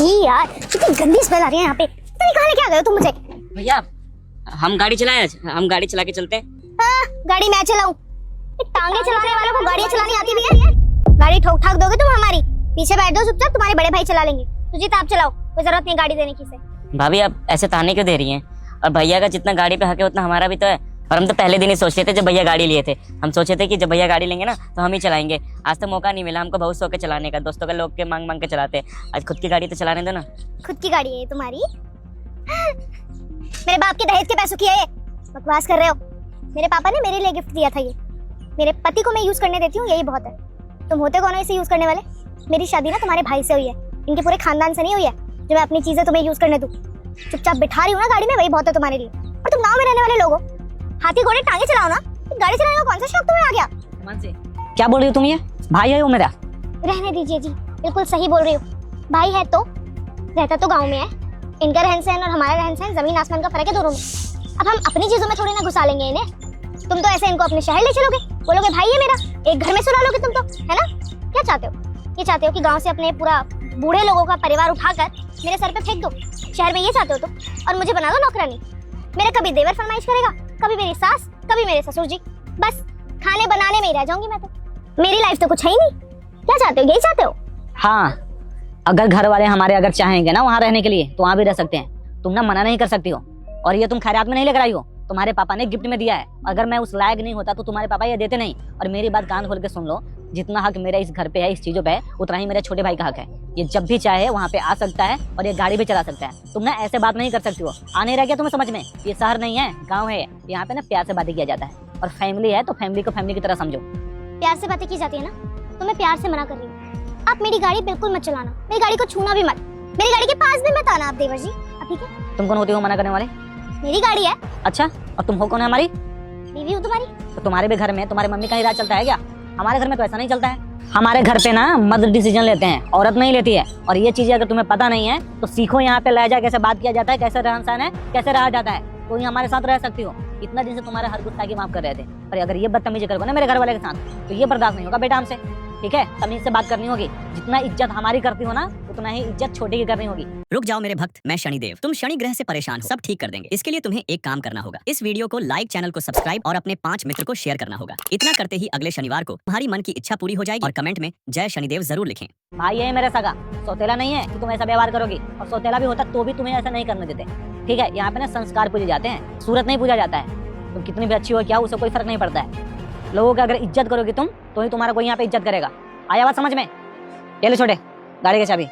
यार कितनी गंदी स्मेल आ रही है यहाँ पे। तुम कहाँ लेके आ गए हो तुम मुझे? भैया हम गाड़ी चलाए, हम गाड़ी चला के चलते हैं। गाड़ी मैं चलाऊं? टांगे चलाने वालों को गाड़ी चलानी आती भी है? गाड़ी ठोक ठाक दोगे तुम हमारी? पीछे बैठ दो चुपचाप, तुम्हारे बड़े भाई चला लेंगे। तुझे तो आप चलाओ, कोई जरूरत नहीं गाड़ी देने की से। भाभी आप ऐसे ताने क्यों दे रही हैं? और भैया का जितना गाड़ी पे हक है उतना हमारा भी तो है। और हम तो पहले दिन ही सोचते थे जब भैया गाड़ी लिए थे, हम सोचे थे कि जब भैया गाड़ी लेंगे ना तो हम ही चलाएंगे। आज तक मौका नहीं मिला हमको बहुत शौक है चलाने का, दोस्तों के लोग के मांग मांग के चलाते। आज खुद की गाड़ी तो चलाने दो ना। खुद की गाड़ी है तुम्हारी? मेरे बाप के दहेज के पैसों की है ये, बकवास कर रहे हो। मेरे पापा ने मेरे लिए गिफ्ट दिया था ये, मेरे पति को मैं यूज करने देती हूँ, यही बहुत है। तुम होते कौन हो इसे यूज करने वाले? मेरी शादी ना तुम्हारे भाई से हुई है, इनके पूरे खानदान से नहीं हुई है जो मैं अपनी चीजें तुम्हें यूज करने दूं। चुपचाप बिठा रही हूँ ना गाड़ी में, वही बहुत है तुम्हारे लिए। और तुम गाँव में रहने वाले लोग हो, हाथी घोड़े टांगे चलाओ ना। गाड़ी चलाने का कौन सा शौक तुम्हें आ गया? क्या बोल रही हो तुम? ये भाई है वो मेरा। रहने दीजिए जी, बिल्कुल सही बोल रही हो। भाई है तो रहता तो गाँव में है। इनका रहन सहन और हमारा रहन सहन जमीन आसमान का फर्क है दोनों में। अब हम अपनी चीजों में थोड़ी ना घुसा लेंगे इन्हें। तुम तो ऐसे इनको अपने शहर ले चलोगे, बोलोगे भाई है मेरा, एक घर में सुला लोगे तुम तो, है ना? क्या चाहते हो? ये चाहते हो कि गांव से अपने पूरा बूढ़े लोगों का परिवार उठाकर मेरे सर पे फेंक दो? शहर में ये चाहते हो तुम? और मुझे बना दो नौकरानी। मेरा कभी देवर फरमाइश करेगा, कभी मेरी सास, कभी मेरे ससुर जी। बस खाने बनाने में ही रह जाऊंगी मैं तो। मेरी लाइफ तो कुछ है ही नहीं। क्या चाहते हो? यही चाहते हो? हाँ, अगर घर वाले हमारे अगर चाहेंगे ना वहाँ रहने के लिए तो वहाँ भी रह सकते हैं। तुम ना मना नहीं कर सकती हो। और ये तुम खैरात में नहीं लेकर आई हो, तुम्हारे पापा ने गिफ्ट में दिया है। अगर मैं उस लायक नहीं होता तो तुम्हारे पापा ये देते नहीं। और मेरी बात कान खोल के सुन लो, जितना हक मेरा इस घर पे है, इस चीजों पे है, उतना ही मेरे छोटे भाई का हक है। ये जब भी चाहे वहाँ पे आ सकता है और ये गाड़ी भी चला सकता है। तुम ना ऐसे बात नहीं कर सकती हो। आने रह गया तुम्हें समझ में? ये शहर नहीं है, गाँव है। यहाँ पे ना प्यार से बातें किया जाता है। और फैमिली है तो फैमिली को फैमिली की तरह समझो। प्यार से बातें की जाती है ना, तो मैं प्यार से मना कर रही हूँ। आप मेरी गाड़ी बिल्कुल मत चलाना, मेरी गाड़ी को छूना भी मत, मेरी गाड़ी के पास भी मत आना आप देवर जी। अब ठीक है? तुम कौन होती हो मना करने वाले? मेरी गाड़ी है। अच्छा, और तुम हो कौन है हमारी? बीवी हूँ तुम्हारी। तो तुम्हारे भी घर में तुम्हारी मम्मी का ही राज चलता है क्या? हमारे घर में तो ऐसा नहीं चलता है। हमारे घर पे ना मर्द डिसीजन लेते हैं, औरत नहीं लेती है। और ये चीजें अगर तुम्हें पता नहीं है तो सीखो। यहाँ पे लहजा कैसे बात किया जाता है, कैसे रहन सहन है, कैसे रहा जाता है। तो ही हमारे साथ रह सकती हो। इतना दिन से तुम्हारे हर गुस्ताखी माफ कर रहे थे, पर अगर ये बदतमीजी करोगे ना मेरे घर वाले के साथ तो ये बर्दाश्त नहीं होगा बेटा हमसे। ठीक है? तमीज से बात करनी होगी। जितना इज्जत हमारी करती हो ना उतना ही इज्जत छोटे की करनी होगी। रुक जाओ मेरे भक्त, मैं शनिदेव। तुम शनि ग्रह से परेशान हो, सब ठीक कर देंगे। इसके लिए तुम्हें एक काम करना होगा। इस वीडियो को लाइक, चैनल को सब्सक्राइब और अपने 5 मित्र को शेयर करना होगा। इतना करते ही अगले शनिवार को तुम्हारी मन की इच्छा पूरी हो जाएगी। और कमेंट में जय शनिदेव जरूर लिखें। भाई ये मेरे सगा, सौतेला नहीं है कि तुम ऐसा व्यवहार करोगी। और सौतेला भी होता तो भी तुम्हें ऐसा नहीं करने देते। ठीक है? यहाँ पे ना संस्कार पूजे जाते हैं, सूरत नहीं पूजा जाता है। तुम कितनी भी अच्छी हो क्या, उससे कोई फर्क नहीं पड़ता है। लोगों की अगर इज्जत करोगी तुम तो ही तुम्हारा कोई यहाँ पे इज्जत करेगा। आया बात समझ में? ये लो छोटे, गाड़ी की चाबी।